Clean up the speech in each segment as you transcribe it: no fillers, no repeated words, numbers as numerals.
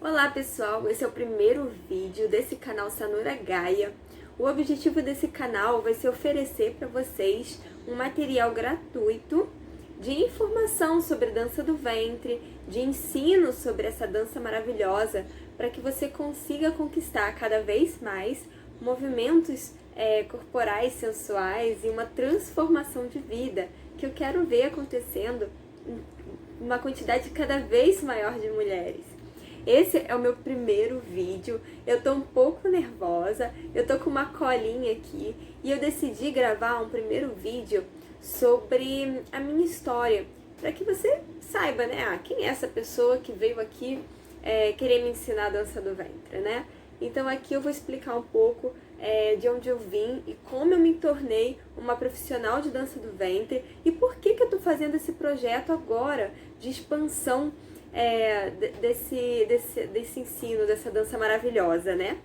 Olá pessoal, esse é o primeiro vídeo desse canal Sanura Gaia. O objetivo desse canal vai ser oferecer para vocês um material gratuito de informação sobre dança do ventre, de ensino sobre essa dança maravilhosa, para que você consiga conquistar cada vez mais movimentos corporais, sensuais e uma transformação de vida que eu quero ver acontecendo em uma quantidade cada vez maior de mulheres. Esse é o meu primeiro vídeo, eu tô um pouco nervosa, eu tô com uma colinha aqui e eu decidi gravar um primeiro vídeo sobre a minha história, para que você saiba, né, quem é essa pessoa que veio aqui querer me ensinar a dança do ventre, né? Então aqui eu vou explicar um pouco de onde eu vim e como eu me tornei uma profissional de dança do ventre e por que eu tô fazendo esse projeto agora de expansão desse ensino, dessa dança maravilhosa, né?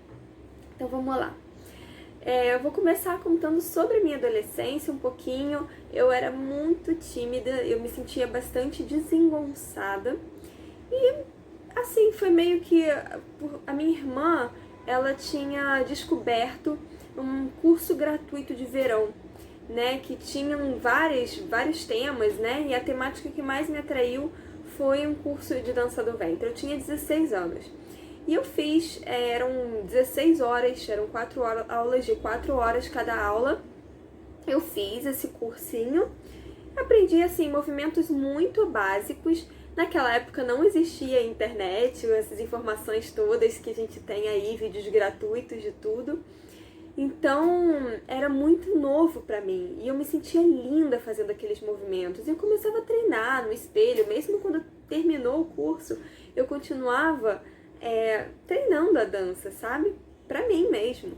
Então vamos lá. Eu vou começar contando sobre a minha adolescência um pouquinho. Eu era muito tímida, eu me sentia bastante desengonçada. E assim, foi meio que a minha irmã, ela tinha descoberto um curso gratuito de verão, né? Que tinham vários temas, né? E a temática que mais me atraiu foi um curso de dança do ventre. Eu tinha 16 anos. E eu fiz, eram 16 horas, eram 4 aulas de 4 horas cada aula. Eu fiz esse cursinho. Aprendi, assim, movimentos muito básicos. Naquela época não existia internet, essas informações todas que a gente tem aí, vídeos gratuitos de tudo. Então, era muito novo pra mim e eu me sentia linda fazendo aqueles movimentos. E eu começava a treinar no espelho, mesmo quando terminou o curso, eu continuava treinando a dança, sabe? Pra mim mesmo.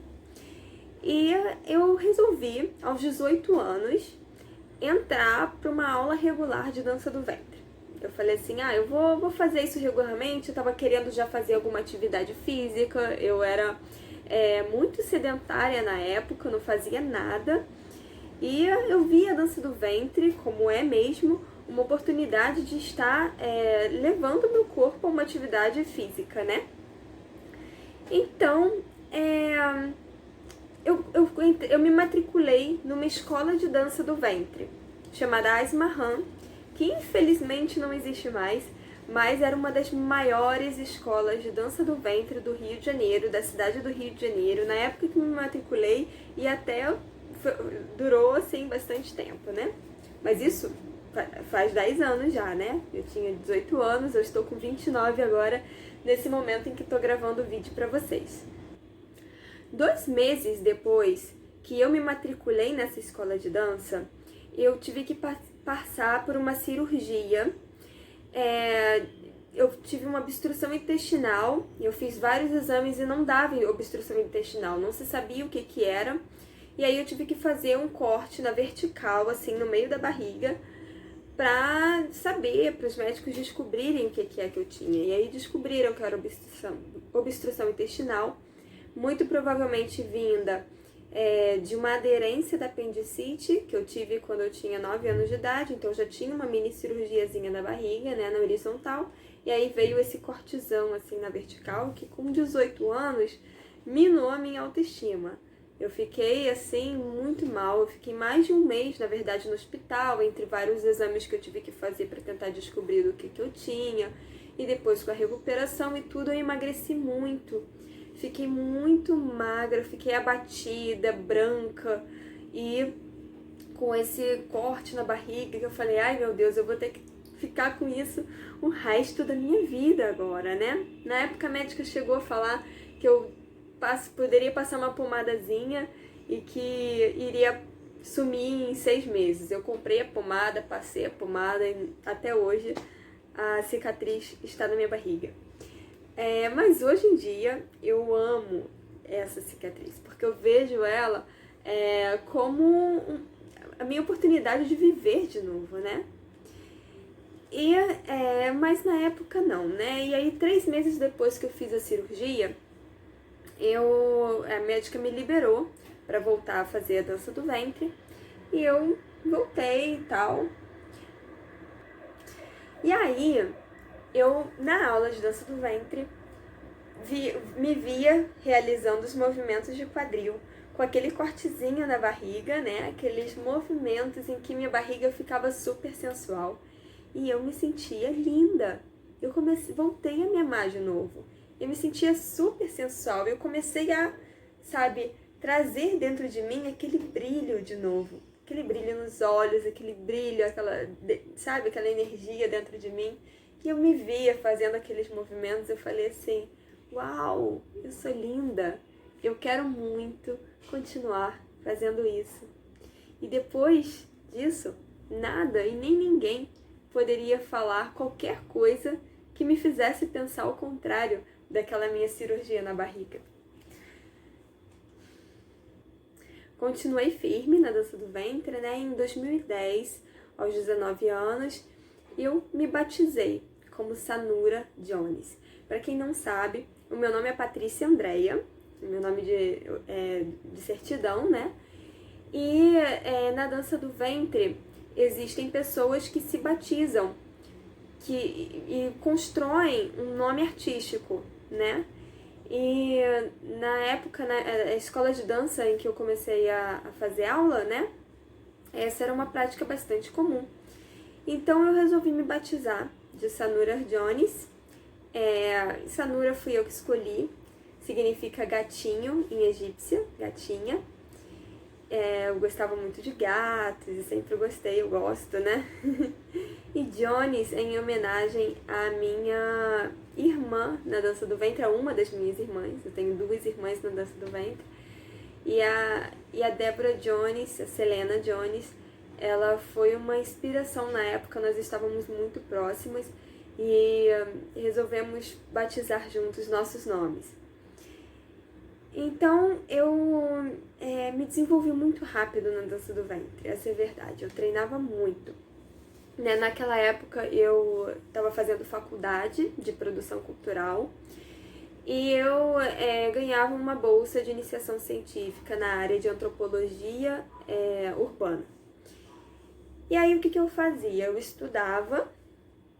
E eu resolvi, aos 18 anos, entrar pra uma aula regular de dança do ventre. Eu falei assim, eu vou fazer isso regularmente, eu tava querendo já fazer alguma atividade física, eu era muito sedentária na época, não fazia nada. E eu vi a dança do ventre, como é mesmo, uma oportunidade de estar levando o meu corpo a uma atividade física, né? Então, eu me matriculei numa escola de dança do ventre, chamada Asmahan, que infelizmente não existe mais, mas era uma das maiores escolas de dança do ventre do Rio de Janeiro, da cidade do Rio de Janeiro, na época que me matriculei, e até durou, assim, bastante tempo, né? Mas isso faz 10 anos já, né? Eu tinha 18 anos, eu estou com 29 agora, nesse momento em que estou gravando o vídeo para vocês. 2 meses depois que eu me matriculei nessa escola de dança, eu tive que passar por uma cirurgia. Eu tive uma obstrução intestinal, eu fiz vários exames e não dava obstrução intestinal, não se sabia o que era. E aí eu tive que fazer um corte na vertical, assim, no meio da barriga, pra saber, para os médicos descobrirem o que é que eu tinha. E aí descobriram que era obstrução intestinal, muito provavelmente vinda de uma aderência da apendicite, que eu tive quando eu tinha 9 anos de idade, então eu já tinha uma mini cirurgiazinha na barriga, né, na horizontal, e aí veio esse cortezão assim na vertical, que com 18 anos minou a minha autoestima. Eu fiquei assim muito mal, eu fiquei mais de um mês, na verdade, no hospital, entre vários exames que eu tive que fazer para tentar descobrir o que eu tinha, e depois com a recuperação e tudo eu emagreci muito. Fiquei muito magra, fiquei abatida, branca e com esse corte na barriga que eu falei, ai meu Deus, eu vou ter que ficar com isso o resto da minha vida agora, né? Na época a médica chegou a falar que eu poderia passar uma pomadazinha e que iria sumir em 6 meses. Eu comprei a pomada, passei a pomada e até hoje a cicatriz está na minha barriga. Mas hoje em dia eu amo essa cicatriz, porque eu vejo ela como a minha oportunidade de viver de novo, né? Mas na época não, né? E aí 3 meses depois que eu fiz a cirurgia, a médica me liberou para voltar a fazer a dança do ventre e eu voltei e tal. E aí, na aula de dança do ventre, me via realizando os movimentos de quadril, com aquele cortezinho na barriga, né? Aqueles movimentos em que minha barriga ficava super sensual. E eu me sentia linda. Voltei a me amar de novo. Eu me sentia super sensual. Eu comecei a, sabe, trazer dentro de mim aquele brilho de novo. Aquele brilho nos olhos, aquele brilho, sabe, aquela energia dentro de mim. E eu me via fazendo aqueles movimentos. Eu falei assim, uau, eu sou linda. Eu quero muito continuar fazendo isso. E depois disso, nada e nem ninguém poderia falar qualquer coisa que me fizesse pensar o contrário daquela minha cirurgia na barriga. Continuei firme na dança do ventre, né? Em 2010, aos 19 anos, eu me batizei como Sanura Jones. Para quem não sabe, o meu nome é Patrícia Andréia, meu nome de certidão, né? E na dança do ventre existem pessoas que se batizam e constroem um nome artístico, né? E na época, a escola de dança em que eu comecei a fazer aula, né? Essa era uma prática bastante comum. Então eu resolvi me batizar de Sanura Jones. Sanura fui eu que escolhi, significa gatinho em egípcio, gatinha. Eu gostava muito de gatos e sempre gostei, eu gosto, né? E Jones em homenagem à minha irmã na dança do ventre, a uma das minhas irmãs. Eu tenho 2 irmãs na dança do ventre. E a Deborah Jones, a Selena Jones, ela foi uma inspiração na época, nós estávamos muito próximas e resolvemos batizar juntos nossos nomes. Então, eu me desenvolvi muito rápido na dança do ventre, essa é a verdade. Eu treinava muito. Né? Naquela época, eu estava fazendo faculdade de produção cultural e eu ganhava uma bolsa de iniciação científica na área de antropologia urbana. E aí, o que eu fazia? Eu estudava,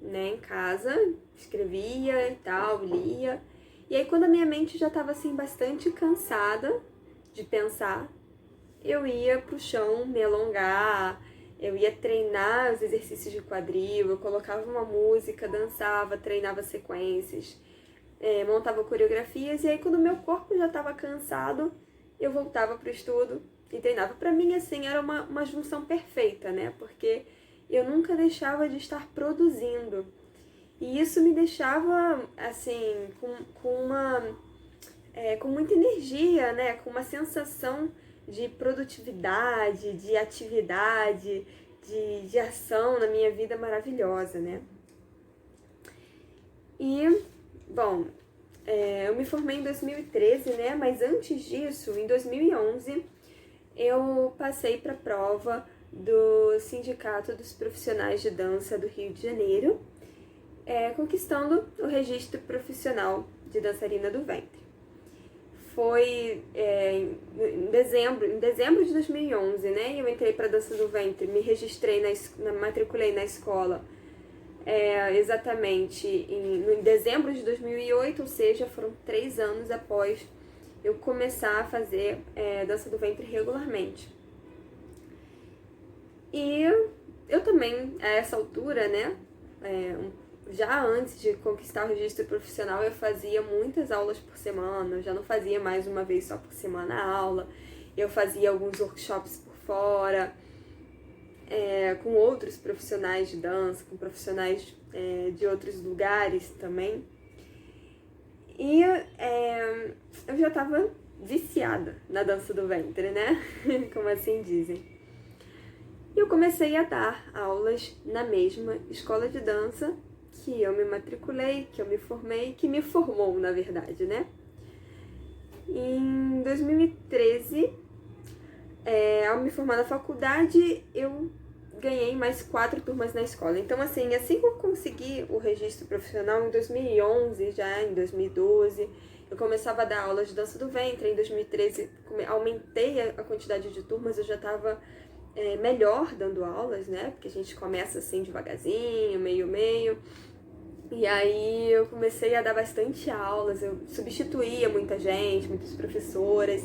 né, em casa, escrevia e tal, lia. E aí, quando a minha mente já estava assim, bastante cansada de pensar, eu ia pro chão me alongar, eu ia treinar os exercícios de quadril, eu colocava uma música, dançava, treinava sequências, montava coreografias. E aí, quando o meu corpo já estava cansado, eu voltava pro estudo e treinava. Pra mim, assim, era uma junção perfeita, né? Porque eu nunca deixava de estar produzindo. E isso me deixava, assim, com muita energia, né? Com uma sensação de produtividade, de atividade, de ação na minha vida maravilhosa, né? E, bom, eu me formei em 2013, né? Mas antes disso, em 2011, eu passei para a prova do Sindicato dos Profissionais de Dança do Rio de Janeiro, conquistando o registro profissional de dançarina do ventre. Foi em dezembro de 2011, né? Eu entrei para dança do ventre, me registrei, matriculei na escola exatamente em dezembro de 2008, ou seja, foram 3 anos após eu começar a fazer dança do ventre regularmente. E eu também, a essa altura, né? Já antes de conquistar o registro profissional, eu fazia muitas aulas por semana, eu já não fazia mais uma vez só por semana a aula, eu fazia alguns workshops por fora, com outros profissionais de dança, com profissionais de outros lugares também. E eu já estava viciada na dança do ventre, né? Como assim dizem. E eu comecei a dar aulas na mesma escola de dança que eu me matriculei, que eu me formei, que me formou, na verdade, né? Em 2013, ao me formar na faculdade, eu ganhei mais 4 turmas na escola. Então, assim que eu consegui o registro profissional, em 2011, já em 2012, eu começava a dar aulas de dança do ventre. Em 2013, aumentei a quantidade de turmas, eu já estava melhor dando aulas, né? Porque a gente começa assim devagarzinho, meio. E aí eu comecei a dar bastante aulas, eu substituía muita gente, muitas professoras,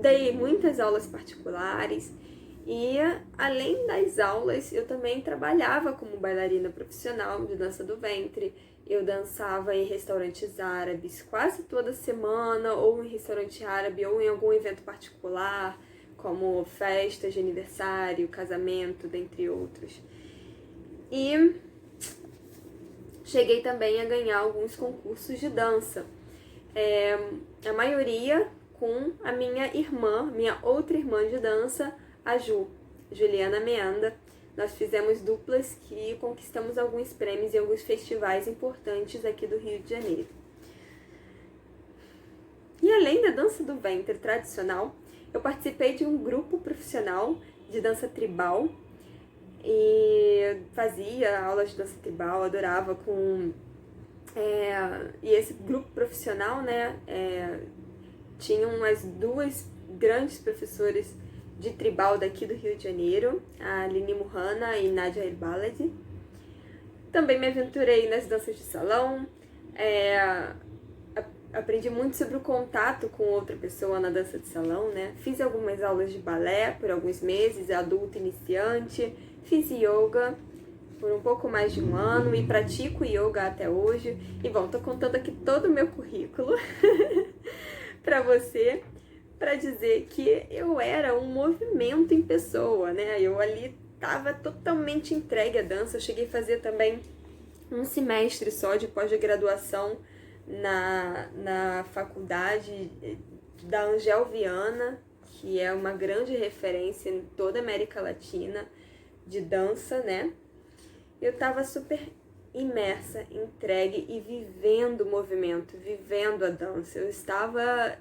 dei muitas aulas particulares e, além das aulas, eu também trabalhava como bailarina profissional de dança do ventre. Eu dançava em restaurantes árabes quase toda semana, ou em restaurante árabe, ou em algum evento particular, como festas de aniversário, casamento, dentre outros. E cheguei também a ganhar alguns concursos de dança. A maioria com a minha irmã, minha outra irmã de dança, a Juliana Meanda. Nós fizemos duplas que conquistamos alguns prêmios em alguns festivais importantes aqui do Rio de Janeiro. E além da dança do ventre tradicional, eu participei de um grupo profissional de dança tribal e fazia aulas de dança tribal, adorava e esse grupo profissional, né, tinham as duas grandes professoras de tribal daqui do Rio de Janeiro, a Aline Muhana e Nadia Herbaladi. Também me aventurei nas danças de salão, aprendi muito sobre o contato com outra pessoa na dança de salão, né? Fiz algumas aulas de balé por alguns meses, adulta iniciante, fiz yoga por um pouco mais de um ano e pratico yoga até hoje. E bom, tô contando aqui todo o meu currículo para você, para dizer que eu era um movimento em pessoa, né? Eu ali estava totalmente entregue à dança. Eu cheguei a fazer também um semestre só de pós-graduação na faculdade da Angel Viana, que é uma grande referência em toda a América Latina de dança, né? Eu estava super imersa, entregue e vivendo o movimento, vivendo a dança. Eu estava,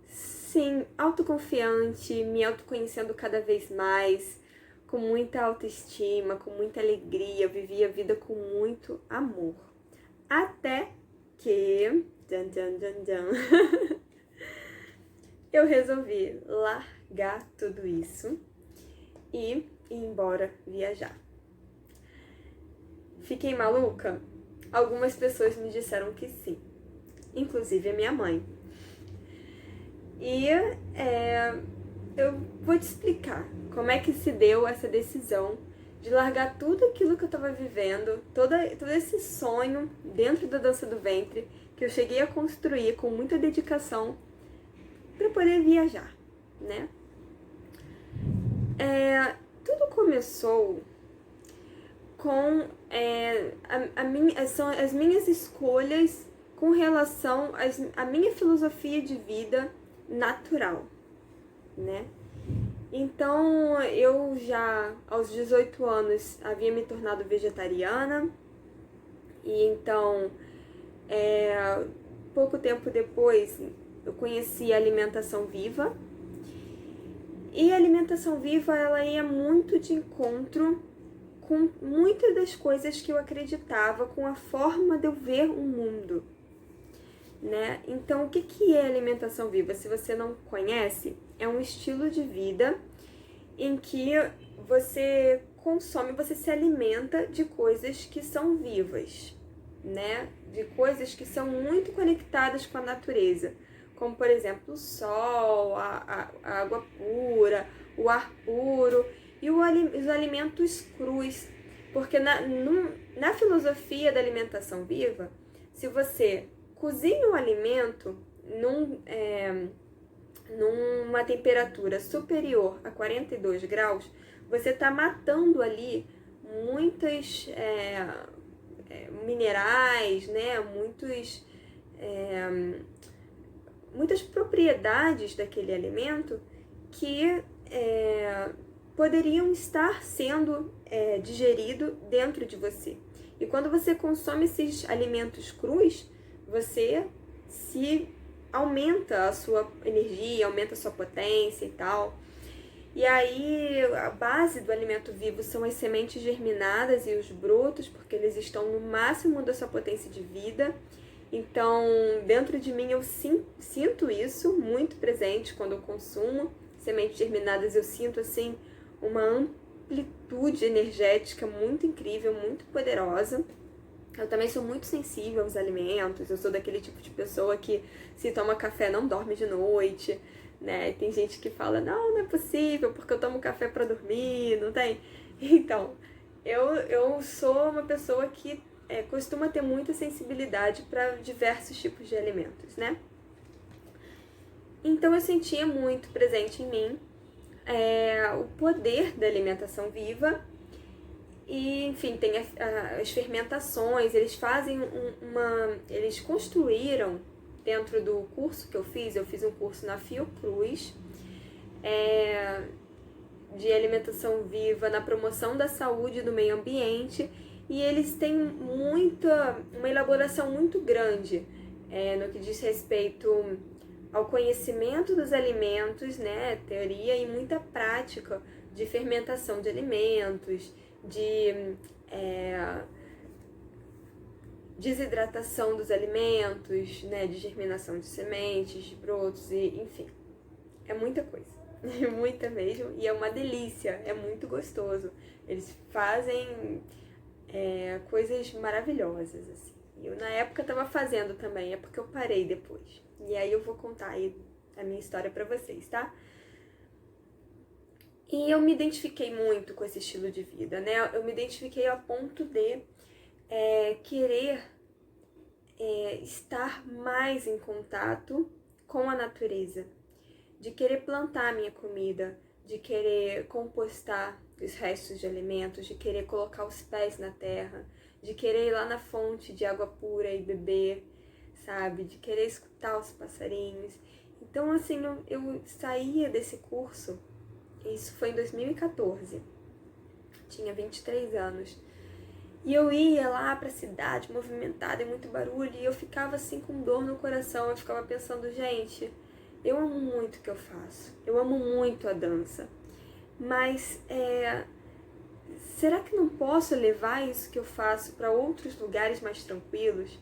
sim, autoconfiante, me autoconhecendo cada vez mais, com muita autoestima, com muita alegria. Eu vivia a vida com muito amor. Até que eu resolvi largar tudo isso e ir embora viajar. Fiquei maluca? Algumas pessoas me disseram que sim, inclusive a minha mãe. E eu vou te explicar como é que se deu essa decisão de largar tudo aquilo que eu estava vivendo, todo esse sonho dentro da dança do ventre, que eu cheguei a construir com muita dedicação para poder viajar, né? Tudo começou com as minhas escolhas com relação à minha filosofia de vida natural, né? Então, eu já, aos 18 anos, havia me tornado vegetariana. E então, pouco tempo depois, eu conheci a alimentação viva. E a alimentação viva, ela ia muito de encontro com muitas das coisas que eu acreditava, com a forma de eu ver o mundo, né? Então, o que é alimentação viva? Se você não conhece, é um estilo de vida em que você consome, você se alimenta de coisas que são vivas, né? De coisas que são muito conectadas com a natureza, como, por exemplo, o sol, a água pura, o ar puro e os alimentos crus. Porque na filosofia da alimentação viva, se você cozinha um alimento numa temperatura superior a 42 graus, você está matando ali muitos minerais, né? Muitas propriedades daquele alimento que poderiam estar sendo digeridos dentro de você. E quando você consome esses alimentos crus, você aumenta a sua energia, aumenta a sua potência e tal. E aí, a base do alimento vivo são as sementes germinadas e os brotos, porque eles estão no máximo da sua potência de vida. Então, dentro de mim, eu sinto isso muito presente quando eu consumo sementes germinadas. Eu sinto, assim, uma amplitude energética muito incrível, muito poderosa. Eu também sou muito sensível aos alimentos, eu sou daquele tipo de pessoa que se toma café não dorme de noite, né? Tem gente que fala, não é possível, porque eu tomo café pra dormir, não tem? Então, eu sou uma pessoa que costuma ter muita sensibilidade para diversos tipos de alimentos, né? Então eu sentia muito presente em mim o poder da alimentação viva. E, enfim, tem as fermentações, eles fazem eles construíram dentro do curso que eu fiz um curso na Fiocruz, de alimentação viva, na promoção da saúde e do meio ambiente, e eles têm uma elaboração muito grande no que diz respeito ao conhecimento dos alimentos, né, teoria e muita prática de fermentação de alimentos, de desidratação dos alimentos, né, de germinação de sementes, de brotos, e enfim, é muita coisa, muita mesmo, e é uma delícia, é muito gostoso. Eles fazem coisas maravilhosas, assim. Eu na época estava fazendo também, é porque eu parei depois. E aí eu vou contar aí a minha história pra vocês, tá? E eu me identifiquei muito com esse estilo de vida, né? Eu me identifiquei a ponto de querer estar mais em contato com a natureza, de querer plantar a minha comida, de querer compostar os restos de alimentos, de querer colocar os pés na terra, de querer ir lá na fonte de água pura e beber, sabe? De querer escutar os passarinhos. Então, assim, eu saía desse curso. Isso foi em 2014, tinha 23 anos. E eu ia lá pra cidade, movimentada e muito barulho, e eu ficava assim com dor no coração. Eu ficava pensando, gente, eu amo muito o que eu faço, eu amo muito a dança, mas será que não posso levar isso que eu faço para outros lugares mais tranquilos?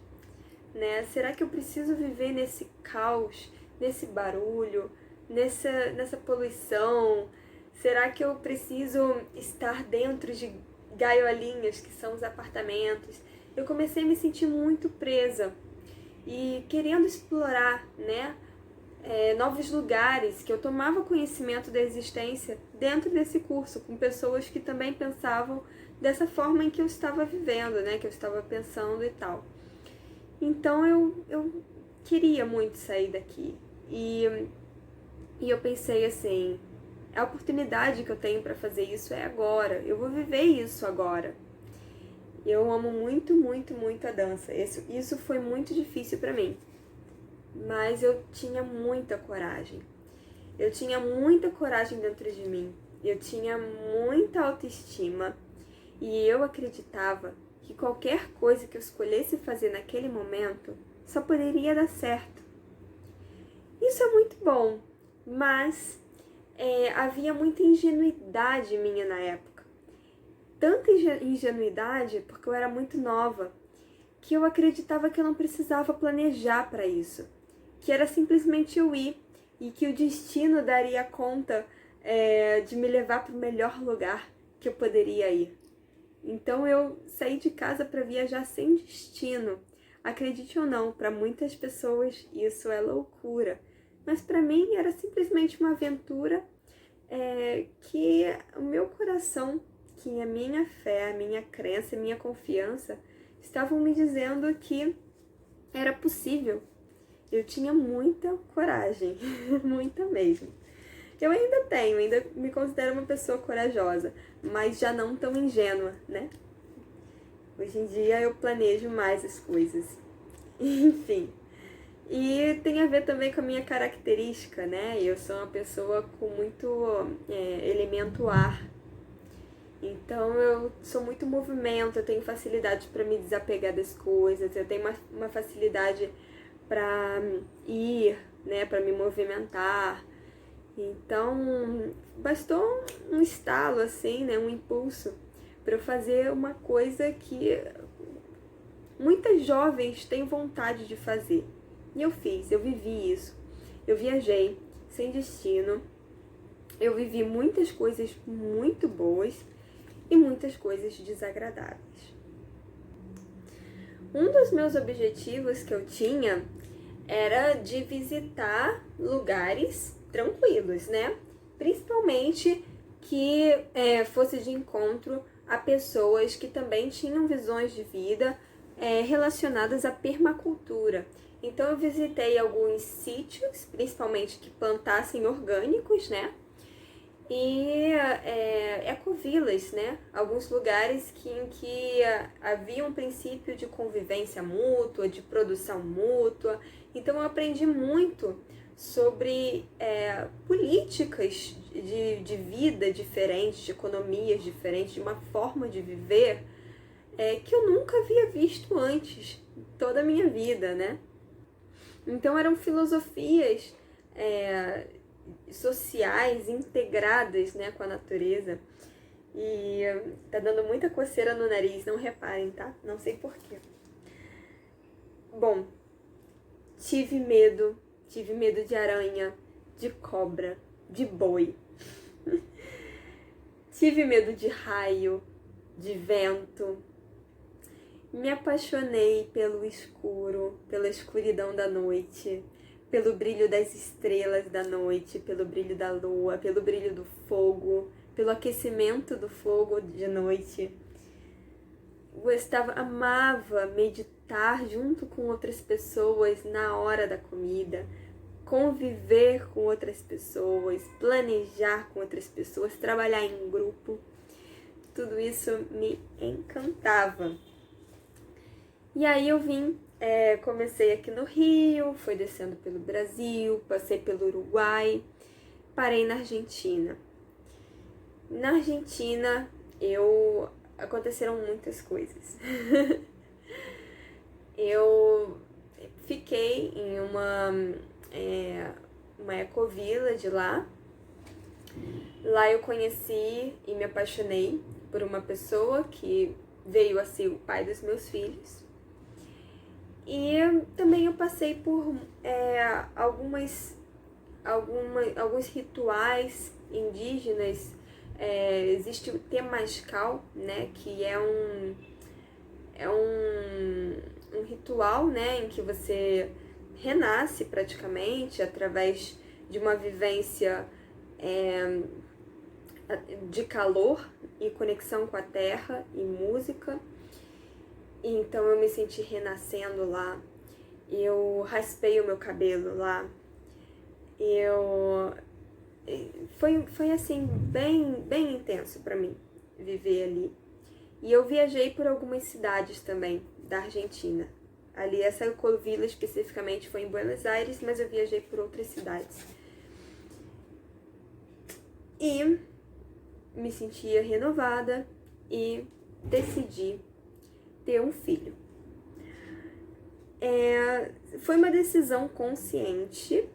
Né? Será que eu preciso viver nesse caos, nesse barulho, nessa poluição? Será que eu preciso estar dentro de gaiolinhas, que são os apartamentos? Eu comecei a me sentir muito presa e querendo explorar, né, novos lugares, que eu tomava conhecimento da existência dentro desse curso, com pessoas que também pensavam dessa forma em que eu estava vivendo, né, que eu estava pensando e tal. Então eu queria muito sair daqui e eu pensei assim, a oportunidade que eu tenho para fazer isso é agora, eu vou viver isso agora. Eu amo muito, muito, muito a dança. Isso foi muito difícil para mim, mas eu tinha muita coragem. Eu tinha muita coragem dentro de mim, eu tinha muita autoestima e eu acreditava que qualquer coisa que eu escolhesse fazer naquele momento só poderia dar certo. Isso é muito bom, mas havia muita ingenuidade minha na época. Tanta ingenuidade, porque eu era muito nova, que eu acreditava que eu não precisava planejar para isso, que era simplesmente eu ir e que o destino daria conta de me levar para o melhor lugar que eu poderia ir. Então eu saí de casa para viajar sem destino. Acredite ou não, para muitas pessoas isso é loucura, mas para mim era simplesmente uma aventura que o meu coração, que a minha fé, a minha crença, a minha confiança estavam me dizendo que era possível. Eu tinha muita coragem, muita mesmo. Eu ainda me considero uma pessoa corajosa, mas já não tão ingênua, né? Hoje em dia eu planejo mais as coisas. Enfim. E tem a ver também com a minha característica, né? Eu sou uma pessoa com muito elemento ar. Então eu sou muito movimento, eu tenho facilidade para me desapegar das coisas, eu tenho uma facilidade para ir, né? Para me movimentar. Então, bastou um estalo, assim, né, um impulso, para eu fazer uma coisa que muitas jovens têm vontade de fazer. E eu fiz, eu vivi isso. Eu viajei sem destino, eu vivi muitas coisas muito boas, e muitas coisas desagradáveis. Um dos meus objetivos que eu tinha era de visitar lugares tranquilos, né? Principalmente que fosse de encontro a pessoas que também tinham visões de vida relacionadas à permacultura. Então eu visitei alguns sítios, principalmente que plantassem orgânicos, né? E ecovilas, né? Alguns lugares em que havia um princípio de convivência mútua, de produção mútua. Então eu aprendi muito sobre políticas de vida diferentes, de economias diferentes, de uma forma de viver que eu nunca havia visto antes, toda a minha vida, né? Então eram filosofias sociais integradas, né, com a natureza. E tá dando muita coceira no nariz, não reparem, tá? Não sei porquê. Bom, tive medo de aranha, de cobra, de boi. Tive medo de raio, de vento. Me apaixonei pelo escuro, pela escuridão da noite, pelo brilho das estrelas da noite, pelo brilho da lua, pelo brilho do fogo, pelo aquecimento do fogo de noite. Amava meditar junto com outras pessoas na hora da comida, conviver com outras pessoas, planejar com outras pessoas, trabalhar em grupo. Tudo isso me encantava. E aí eu comecei aqui no Rio, fui descendo pelo Brasil, passei pelo Uruguai, parei na Argentina. Na Argentina, aconteceram muitas coisas. Eu fiquei em uma ecovila de lá. Lá eu conheci e me apaixonei por uma pessoa que veio a ser o pai dos meus filhos. E também eu passei por alguns rituais indígenas. Existe o Temascal, né, que é um ritual, né, em que você renasce praticamente através de uma vivência de calor e conexão com a terra e música. Então eu me senti renascendo lá, eu raspei o meu cabelo lá, foi assim, bem intenso para mim viver ali. E eu viajei por algumas cidades também da Argentina. Ali, essa ecovila especificamente foi em Buenos Aires, mas eu viajei por outras cidades. E me sentia renovada e decidi ter um filho. Foi uma decisão consciente,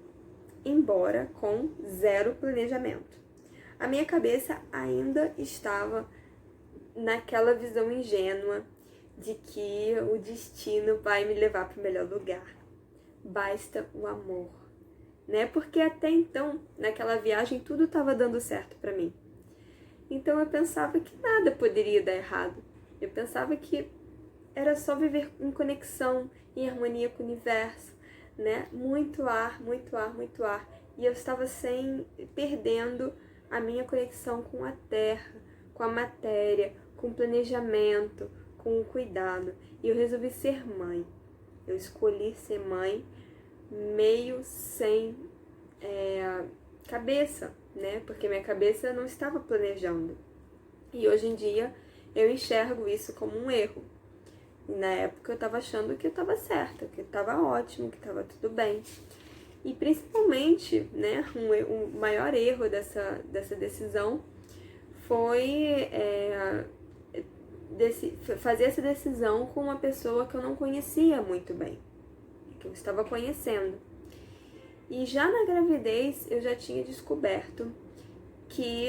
embora com zero planejamento. A minha cabeça ainda estava naquela visão ingênua de que o destino vai me levar para o melhor lugar. Basta o amor, né? Porque até então, naquela viagem, tudo estava dando certo para mim. Então eu pensava que nada poderia dar errado. Eu pensava que era só viver em conexão, em harmonia com o universo, né? Muito ar, muito ar, muito ar. E eu estava perdendo a minha conexão com a terra, com a matéria, com o planejamento, com o cuidado. E eu resolvi ser mãe. Eu escolhi ser mãe meio sem cabeça, né? Porque minha cabeça não estava planejando. E hoje em dia eu enxergo isso como um erro. E na época eu estava achando que eu estava certa, que estava ótimo, que estava tudo bem. E principalmente, né, o maior erro dessa decisão foi fazer essa decisão com uma pessoa que eu não conhecia muito bem, que eu estava conhecendo. E já na gravidez eu já tinha descoberto que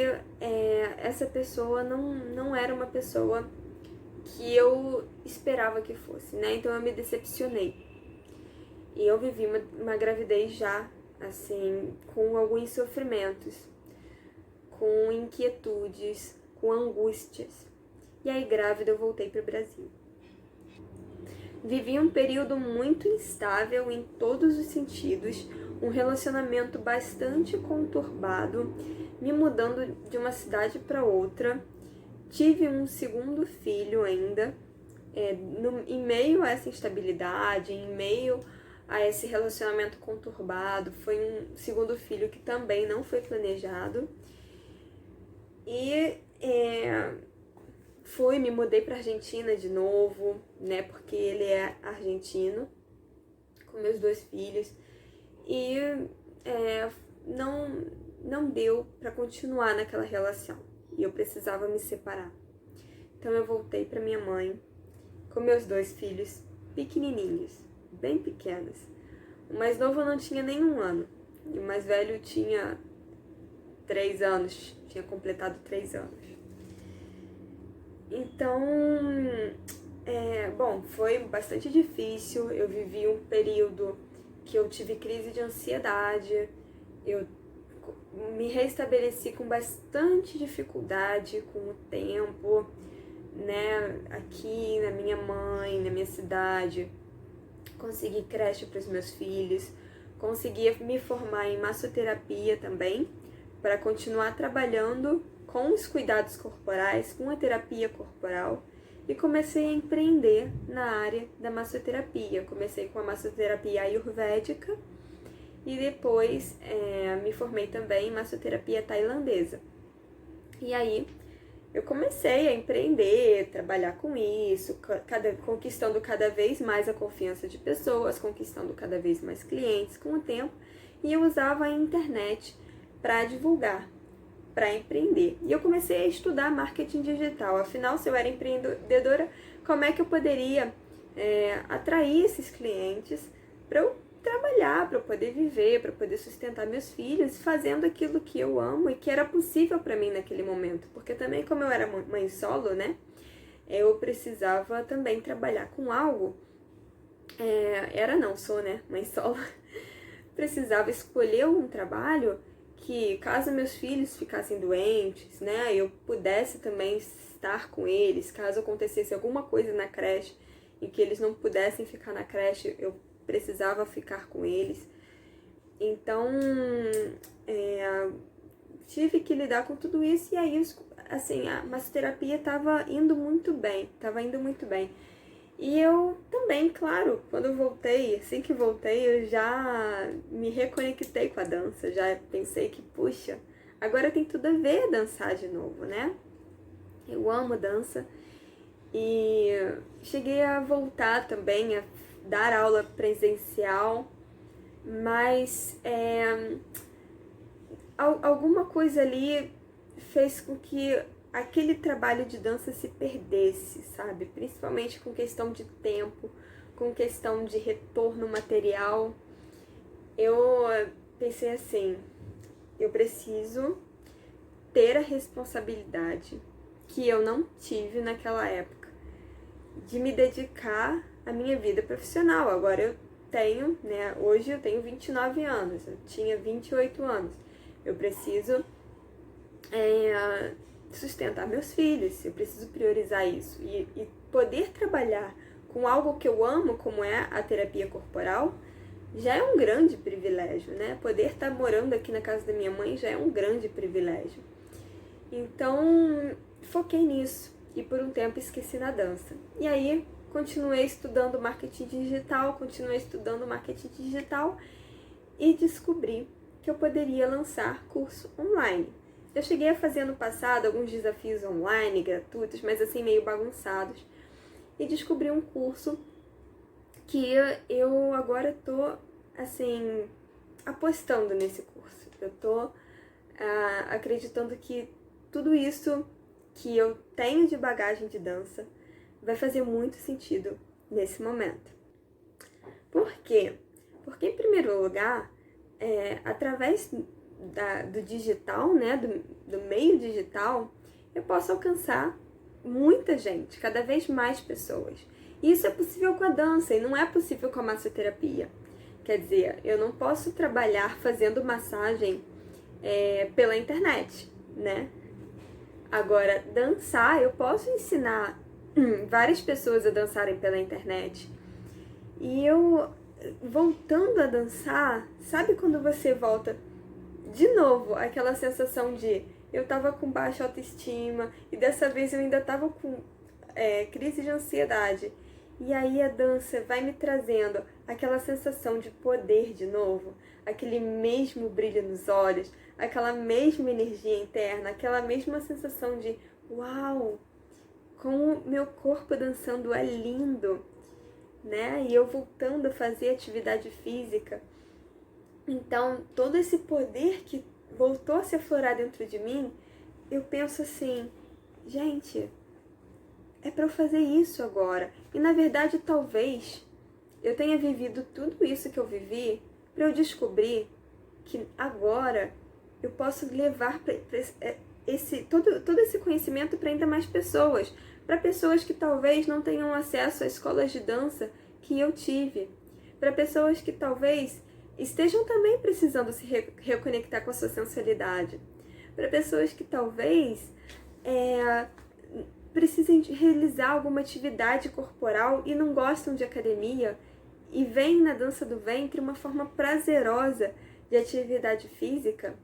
essa pessoa não era uma pessoa que eu esperava que fosse, né? Então eu me decepcionei. E eu vivi uma gravidez já, assim, com alguns sofrimentos, com inquietudes, com angústias. e aí grávida eu voltei para o Brasil. Vivi um período muito instável em todos os sentidos, um relacionamento bastante conturbado, me mudando de uma cidade para outra. Tive um segundo filho ainda, em meio a essa instabilidade, em meio a esse relacionamento conturbado. Foi um segundo filho que também não foi planejado. E me mudei para Argentina de novo, né? Porque ele é argentino, com meus 2 filhos. E não deu para continuar naquela relação. E eu precisava me separar. Então eu voltei para minha mãe, com meus 2 filhos pequenininhos, bem pequenos. O mais novo não tinha nem 1 ano. E o mais velho tinha 3 anos, tinha completado 3 anos. Então, foi bastante difícil. Eu vivi um período que eu tive crise de ansiedade, eu me restabeleci com bastante dificuldade com o tempo, né, aqui na minha mãe, na minha cidade. Consegui creche para os meus filhos, consegui me formar em massoterapia também, para continuar trabalhando com os cuidados corporais, com a terapia corporal, e comecei a empreender na área da massoterapia. Comecei com a massoterapia ayurvédica e depois me formei também em massoterapia tailandesa. E aí eu comecei a empreender, trabalhar com isso, conquistando cada vez mais a confiança de pessoas, conquistando cada vez mais clientes com o tempo, e eu usava a internet para divulgar, para empreender. E eu comecei a estudar marketing digital. Afinal, se eu era empreendedora, como é que eu poderia atrair esses clientes para eu trabalhar, para eu poder viver, para poder sustentar meus filhos, fazendo aquilo que eu amo e que era possível para mim naquele momento. Porque também, como eu era mãe solo, né, eu precisava também trabalhar com algo. Sou, né, mãe solo. Precisava escolher um trabalho que, caso meus filhos ficassem doentes, né, eu pudesse também estar com eles. Caso acontecesse alguma coisa na creche e que eles não pudessem ficar na creche, eu precisava ficar com eles. Então, tive que lidar com tudo isso, e aí, assim, a massoterapia estava indo muito bem. E eu também, claro, quando eu voltei, assim que voltei, eu já me reconectei com a dança. Já pensei que, puxa, agora tem tudo a ver dançar de novo, né? Eu amo dança. E cheguei a voltar também a dar aula presencial, mas alguma coisa ali fez com que aquele trabalho de dança se perdesse, sabe? Principalmente com questão de tempo, com questão de retorno material. Eu pensei assim, eu preciso ter a responsabilidade que eu não tive naquela época, de me dedicar à minha vida profissional. Agora eu tenho, né, hoje eu tenho 29 anos, eu tinha 28 anos. Eu preciso sustentar meus filhos, eu preciso priorizar isso. E poder trabalhar com algo que eu amo, como é a terapia corporal, já é um grande privilégio, né? Poder estar morando aqui na casa da minha mãe já é um grande privilégio. Então, foquei nisso e por um tempo esqueci na dança. E aí, continuei estudando marketing digital e descobri que eu poderia lançar curso online. Eu cheguei a fazer no passado alguns desafios online, gratuitos, mas assim meio bagunçados, e descobri um curso que eu agora tô, assim, apostando nesse curso. Eu tô acreditando que tudo isso que eu tenho de bagagem de dança vai fazer muito sentido nesse momento. Por quê? Porque, em primeiro lugar, através do digital, né, do meio digital, eu posso alcançar muita gente, cada vez mais pessoas. E isso é possível com a dança e não é possível com a massoterapia. Quer dizer, eu não posso trabalhar fazendo massagem pela internet, né? Agora, dançar, eu posso ensinar várias pessoas a dançarem pela internet. E eu, voltando a dançar, sabe quando você volta de novo aquela sensação de eu tava com baixa autoestima e dessa vez eu ainda tava com crise de ansiedade. E aí a dança vai me trazendo aquela sensação de poder de novo, aquele mesmo brilho nos olhos, aquela mesma energia interna, aquela mesma sensação de uau, como meu corpo dançando é lindo, né? E eu voltando a fazer atividade física. Então, todo esse poder que voltou a se aflorar dentro de mim, eu penso assim, gente, é para eu fazer isso agora. E na verdade, talvez eu tenha vivido tudo isso que eu vivi para eu descobrir que agora eu posso levar todo esse conhecimento para ainda mais pessoas. Para pessoas que talvez não tenham acesso a escolas de dança que eu tive. Para pessoas que talvez estejam também precisando se reconectar com a sua sensualidade. Para pessoas que talvez precisem realizar alguma atividade corporal e não gostam de academia e veem na dança do ventre uma forma prazerosa de atividade física.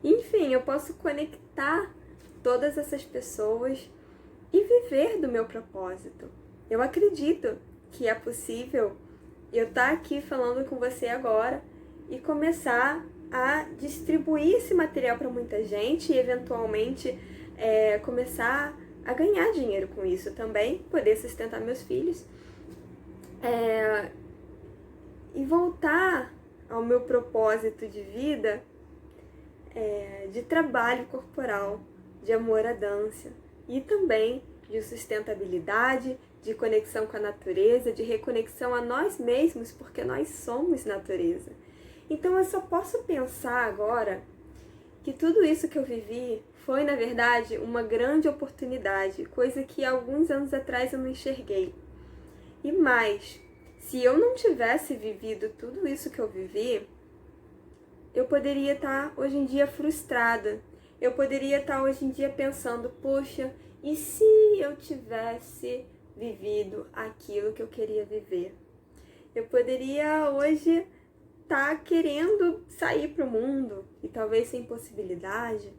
Enfim, eu posso conectar todas essas pessoas e viver do meu propósito. Eu acredito que é possível eu estar aqui falando com você agora e começar a distribuir esse material para muita gente e eventualmente começar a ganhar dinheiro com isso também, poder sustentar meus filhos e voltar ao meu propósito de vida, de trabalho corporal, de amor à dança e também de sustentabilidade, de conexão com a natureza, de reconexão a nós mesmos, porque nós somos natureza. Então eu só posso pensar agora que tudo isso que eu vivi foi, na verdade, uma grande oportunidade, coisa que há alguns anos atrás eu não enxerguei. E mais, se eu não tivesse vivido tudo isso que eu vivi, eu poderia estar hoje em dia frustrada. Eu poderia estar hoje em dia pensando, poxa, e se eu tivesse vivido aquilo que eu queria viver? Eu poderia hoje estar querendo sair para o mundo e talvez sem possibilidade.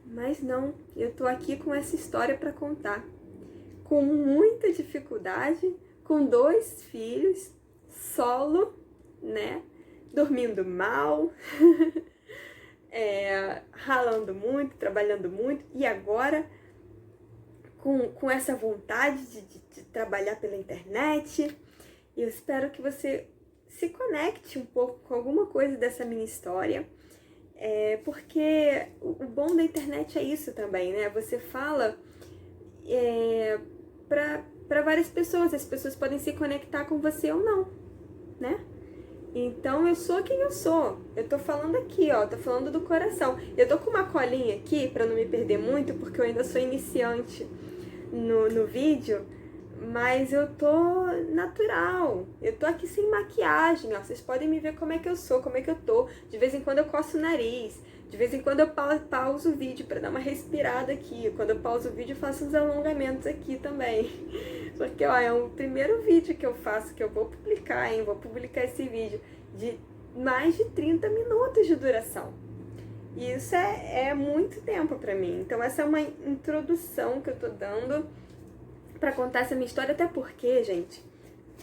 Mas não, eu tô aqui com essa história para contar. Com muita dificuldade, com 2 filhos, solo, né? Dormindo mal, ralando muito, trabalhando muito, e agora com essa vontade de trabalhar pela internet. E eu espero que você se conecte um pouco com alguma coisa dessa minha história, porque o bom da internet é isso também, né? Você fala para várias pessoas, as pessoas podem se conectar com você ou não, né? Então eu sou quem eu sou. Eu tô falando aqui, ó, tô falando do coração. Eu tô com uma colinha aqui pra não me perder muito, porque eu ainda sou iniciante no vídeo, mas eu tô natural. Eu tô aqui sem maquiagem, ó. Vocês podem me ver como é que eu sou, como é que eu tô. De vez em quando eu coço o nariz, de vez em quando eu pauso o vídeo pra dar uma respirada aqui. Quando eu pauso o vídeo eu faço uns alongamentos aqui também. Porque, ó, é o primeiro vídeo que eu faço, que eu vou publicar, hein? Vou publicar esse vídeo de mais de 30 minutos de duração. E isso é muito tempo pra mim. Então essa é uma introdução que eu tô dando pra contar essa minha história, até porque, gente,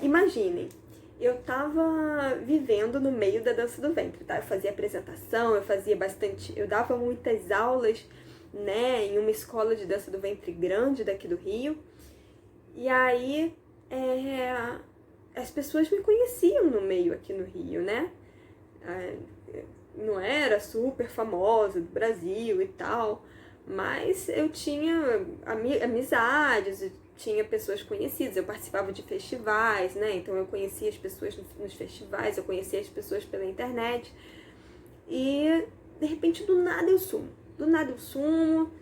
imaginem, eu tava vivendo no meio da dança do ventre, tá? Eu fazia apresentação, eu dava muitas aulas, né, em uma escola de dança do ventre grande daqui do Rio. E aí, as pessoas me conheciam no meio aqui no Rio, né? Não era super famosa do Brasil e tal, mas eu tinha amizades, eu tinha pessoas conhecidas, eu participava de festivais, né? Então eu conhecia as pessoas nos festivais, eu conhecia as pessoas pela internet. E de repente do nada eu sumo.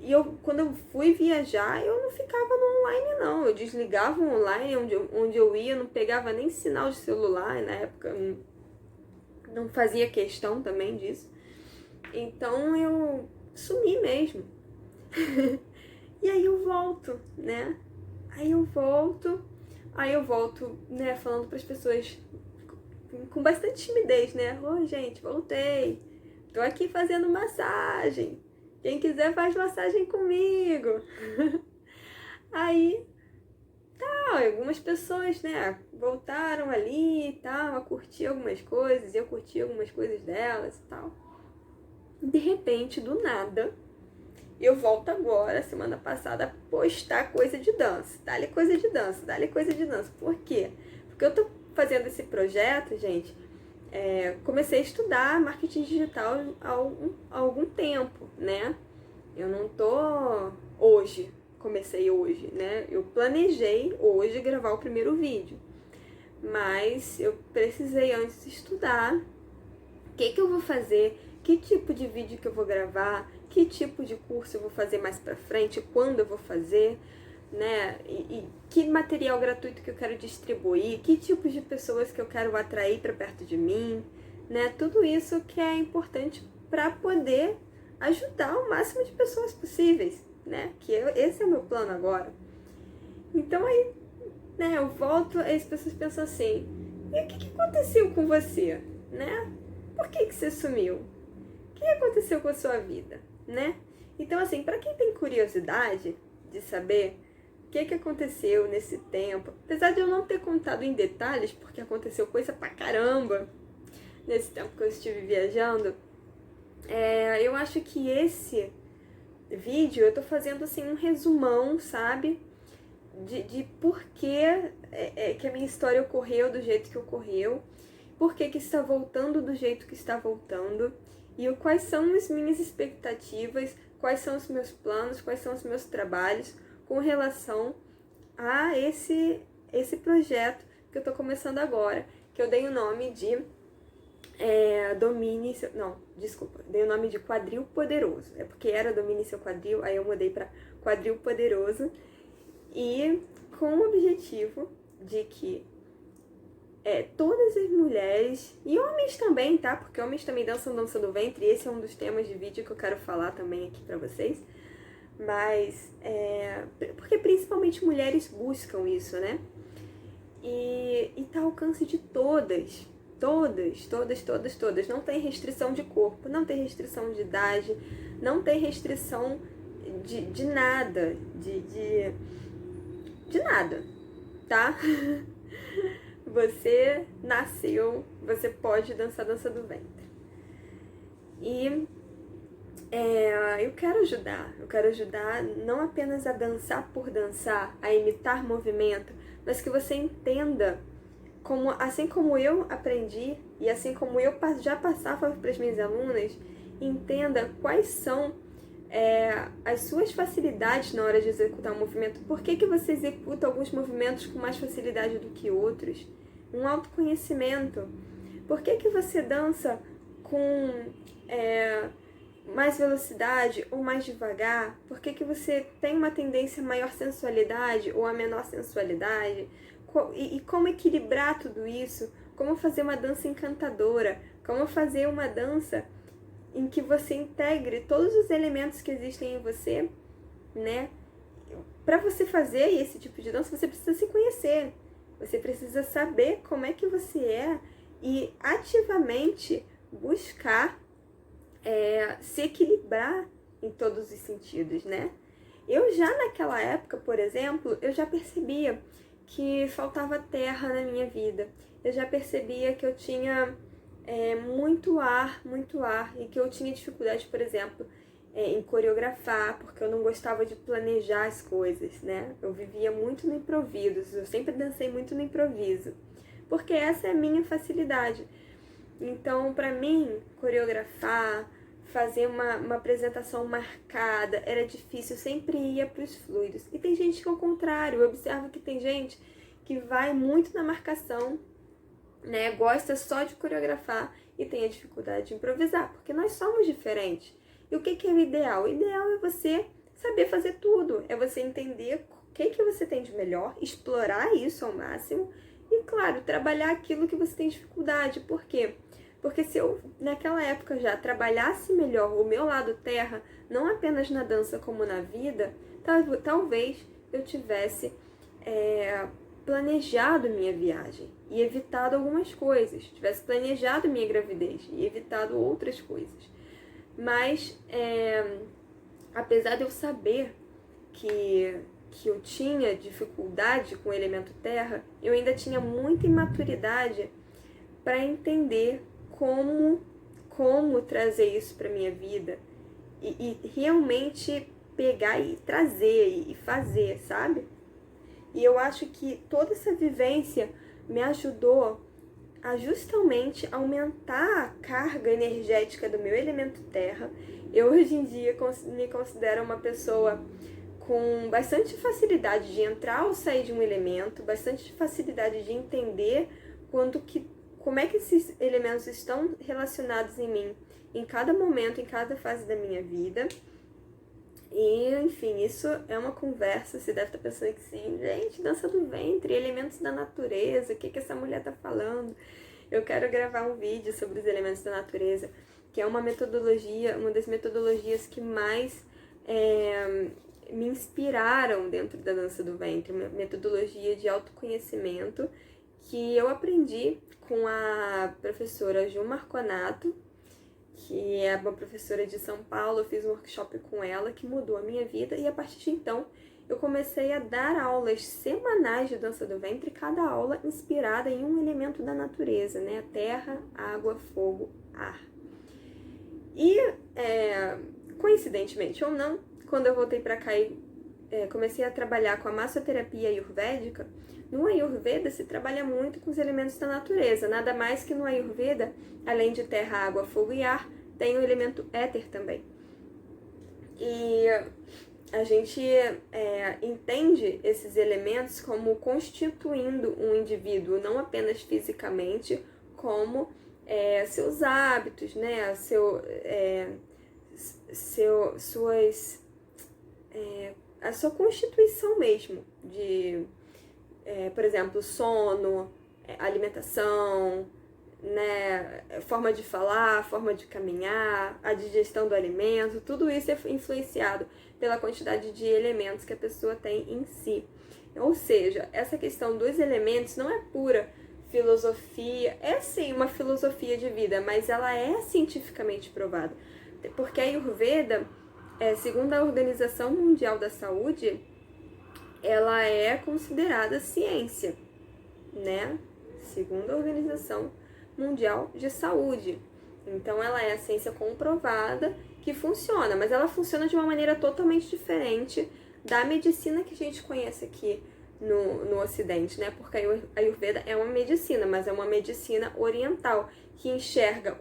E quando eu fui viajar, eu não ficava no online não, eu desligava o online, onde eu ia, não pegava nem sinal de celular, na época não fazia questão também disso. Então eu sumir mesmo. E aí eu volto, né? Aí eu volto, né, falando para as pessoas com bastante timidez, né? Oi, gente, voltei. Tô aqui fazendo massagem. Quem quiser faz massagem comigo. Aí, algumas pessoas, né, voltaram ali e tal, a curtir algumas coisas, eu curti algumas coisas delas e tal. De repente, do nada, eu volto agora, semana passada, a postar coisa de dança. Dá-lhe coisa de dança, dá-lhe coisa de dança. Por quê? Porque eu tô fazendo esse projeto, gente, comecei a estudar marketing digital há algum tempo, né? Eu não tô comecei hoje, né? Eu planejei hoje gravar o primeiro vídeo, mas eu precisei antes estudar o que eu vou fazer, que tipo de vídeo que eu vou gravar, que tipo de curso eu vou fazer mais pra frente, quando eu vou fazer, né? E que material gratuito que eu quero distribuir, que tipos de pessoas que eu quero atrair para perto de mim, né? Tudo isso que é importante para poder ajudar o máximo de pessoas possíveis, né? Esse é o meu plano agora. Então aí, né, eu volto, aí as pessoas pensam assim, e o que aconteceu com você, né? Por que você sumiu? O que aconteceu com a sua vida, né? Então assim, para quem tem curiosidade de saber o que aconteceu nesse tempo, apesar de eu não ter contado em detalhes, porque aconteceu coisa pra caramba nesse tempo que eu estive viajando, eu acho que esse vídeo eu tô fazendo assim um resumão, sabe? De por que que a minha história ocorreu do jeito que ocorreu, por que está voltando do jeito que está voltando, e quais são as minhas expectativas, quais são os meus planos, quais são os meus trabalhos com relação a esse projeto que eu tô começando agora, que eu dei o nome de dei o nome de Quadril Poderoso. É porque era Domine Seu Quadril, aí eu mudei para Quadril Poderoso. E com o objetivo de que todas as mulheres, e homens também, tá? Porque homens também dançam dança do ventre, e esse é um dos temas de vídeo que eu quero falar também aqui pra vocês. Mas, porque principalmente mulheres buscam isso, né? E tá ao alcance de todas. Todas. Não tem restrição de corpo, não tem restrição de idade, não tem restrição de nada, de nada, tá? Você nasceu, você pode dançar dança do ventre. E eu quero ajudar não apenas a dançar por dançar, a imitar movimento, mas que você entenda assim como eu aprendi e assim como eu já passava para as minhas alunas, entenda quais são as suas facilidades na hora de executar um movimento. Por que você executa alguns movimentos com mais facilidade do que outros? Um autoconhecimento. Por que você dança com mais velocidade ou mais devagar? Por que você tem uma tendência a maior sensualidade ou a menor sensualidade? E como equilibrar tudo isso? Como fazer uma dança encantadora? Como fazer uma dança em que você integre todos os elementos que existem em você, né? Para você fazer esse tipo de dança, você precisa se conhecer. Você precisa saber como é que você é e ativamente buscar se equilibrar em todos os sentidos, né? Eu já naquela época, por exemplo, eu já percebia que faltava terra na minha vida. Eu já percebia que eu tinha muito ar, e que eu tinha dificuldade, por exemplo, em coreografar, porque eu não gostava de planejar as coisas, né? Eu vivia muito no improviso, eu sempre dancei muito no improviso, porque essa é a minha facilidade. Então, pra mim, coreografar, fazer uma apresentação marcada era difícil, eu sempre ia pros fluidos. E tem gente que é o contrário, eu observo que tem gente que vai muito na marcação, né, gosta só de coreografar e tem a dificuldade de improvisar, porque nós somos diferentes. E o que é o ideal? O ideal é você saber fazer tudo, é você entender o que você tem de melhor, explorar isso ao máximo e, claro, trabalhar aquilo que você tem dificuldade. Por quê? Porque se eu, naquela época, já trabalhasse melhor o meu lado terra, não apenas na dança como na vida, talvez eu tivesse planejado minha viagem e evitado algumas coisas, tivesse planejado minha gravidez e evitado outras coisas. Mas, apesar de eu saber que eu tinha dificuldade com o elemento terra, eu ainda tinha muita imaturidade para entender como trazer isso para minha vida e realmente pegar e trazer e fazer, sabe? E eu acho que toda essa vivência me ajudou a justamente aumentar a carga energética do meu elemento terra. Eu hoje em dia me considero uma pessoa com bastante facilidade de entrar ou sair de um elemento, bastante facilidade de entender como é que esses elementos estão relacionados em mim, em cada momento, em cada fase da minha vida. E, enfim, isso é uma conversa, você deve estar pensando que sim, gente, dança do ventre, elementos da natureza, o que essa mulher tá falando? Eu quero gravar um vídeo sobre os elementos da natureza, que é uma metodologia, uma das metodologias que mais me inspiraram dentro da dança do ventre, uma metodologia de autoconhecimento que eu aprendi com a professora Ju Marconato, que é uma professora de São Paulo. Eu fiz um workshop com ela que mudou a minha vida e a partir de então eu comecei a dar aulas semanais de dança do ventre, cada aula inspirada em um elemento da natureza, né? Terra, água, fogo, ar. E, coincidentemente ou não, quando eu voltei para cá e comecei a trabalhar com a massoterapia ayurvédica, no Ayurveda se trabalha muito com os elementos da natureza. Nada mais que no Ayurveda, além de terra, água, fogo e ar, tem o elemento éter também. E a gente entende esses elementos como constituindo um indivíduo, não apenas fisicamente, como seus hábitos, né? A sua constituição mesmo, de, por exemplo, sono, alimentação, né, forma de falar, forma de caminhar, a digestão do alimento, tudo isso é influenciado pela quantidade de elementos que a pessoa tem em si. Ou seja, essa questão dos elementos não é pura filosofia, é sim uma filosofia de vida, mas ela é cientificamente provada. Porque a Ayurveda, segundo a Organização Mundial da Saúde, ela é considerada ciência, né? Segundo a Organização Mundial de Saúde. Então ela é a ciência comprovada que funciona, mas ela funciona de uma maneira totalmente diferente da medicina que a gente conhece aqui no Ocidente, né? Porque a Ayurveda é uma medicina, mas é uma medicina oriental que enxerga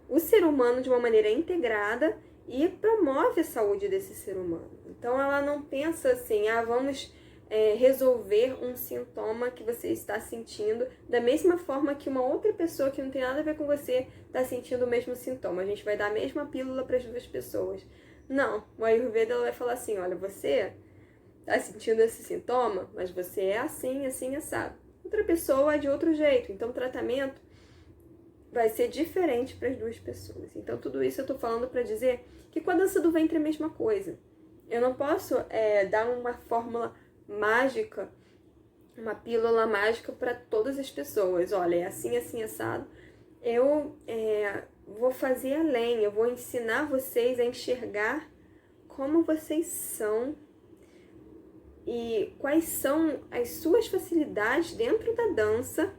o ser humano de uma maneira integrada e promove a saúde desse ser humano. Então ela não pensa assim, vamos resolver um sintoma que você está sentindo da mesma forma que uma outra pessoa que não tem nada a ver com você está sentindo o mesmo sintoma. A gente vai dar a mesma pílula para as duas pessoas. Não, o Ayurveda vai falar assim, olha, você está sentindo esse sintoma, mas você é assim, assim, assado. Outra pessoa é de outro jeito, então o tratamento vai ser diferente para as duas pessoas. Então tudo isso eu estou falando para dizer que com a dança do ventre é a mesma coisa. Eu não posso dar uma fórmula mágica, uma pílula mágica para todas as pessoas. Olha, é assim, assim, assado. Eu vou fazer além, eu vou ensinar vocês a enxergar como vocês são e quais são as suas facilidades dentro da dança,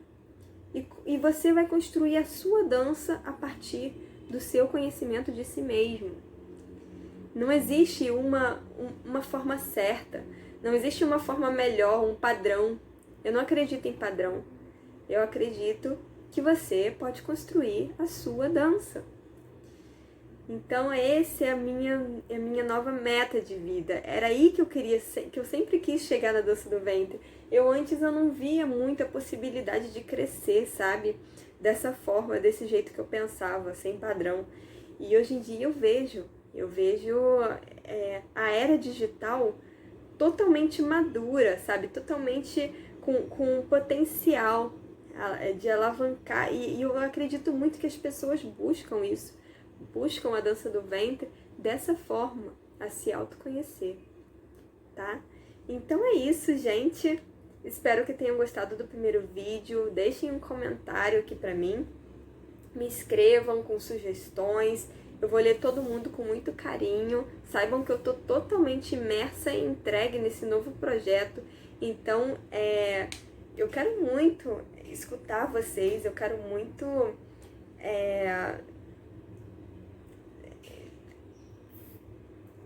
e você vai construir a sua dança a partir do seu conhecimento de si mesmo. Não existe uma forma certa, não existe uma forma melhor, um padrão. Eu não acredito em padrão. Eu acredito que você pode construir a sua dança. Então essa é a minha nova meta de vida. Era aí que eu sempre quis chegar na dança do ventre. Antes eu não via muita possibilidade de crescer, sabe? Dessa forma, desse jeito que eu pensava, sem padrão. E hoje em dia eu vejo a era digital totalmente madura, sabe? Totalmente com potencial de alavancar. E eu acredito muito que as pessoas buscam isso. buscam a dança do ventre dessa forma, a se autoconhecer, tá? Então é isso, gente. Espero que tenham gostado do primeiro vídeo. Deixem um comentário aqui pra mim. Me escrevam com sugestões. Eu vou ler todo mundo com muito carinho. Saibam que eu tô totalmente imersa e entregue nesse novo projeto. Então, eu quero muito escutar vocês. Eu quero muito...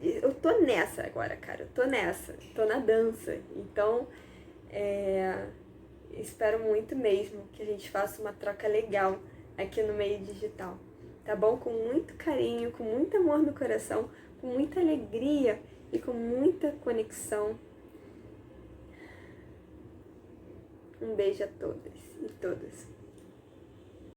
Eu tô nessa agora, cara. Eu tô nessa. Tô na dança. Então, espero muito mesmo que a gente faça uma troca legal aqui no meio digital, tá bom? Com muito carinho, com muito amor no coração, com muita alegria e com muita conexão. Um beijo a todas e todas.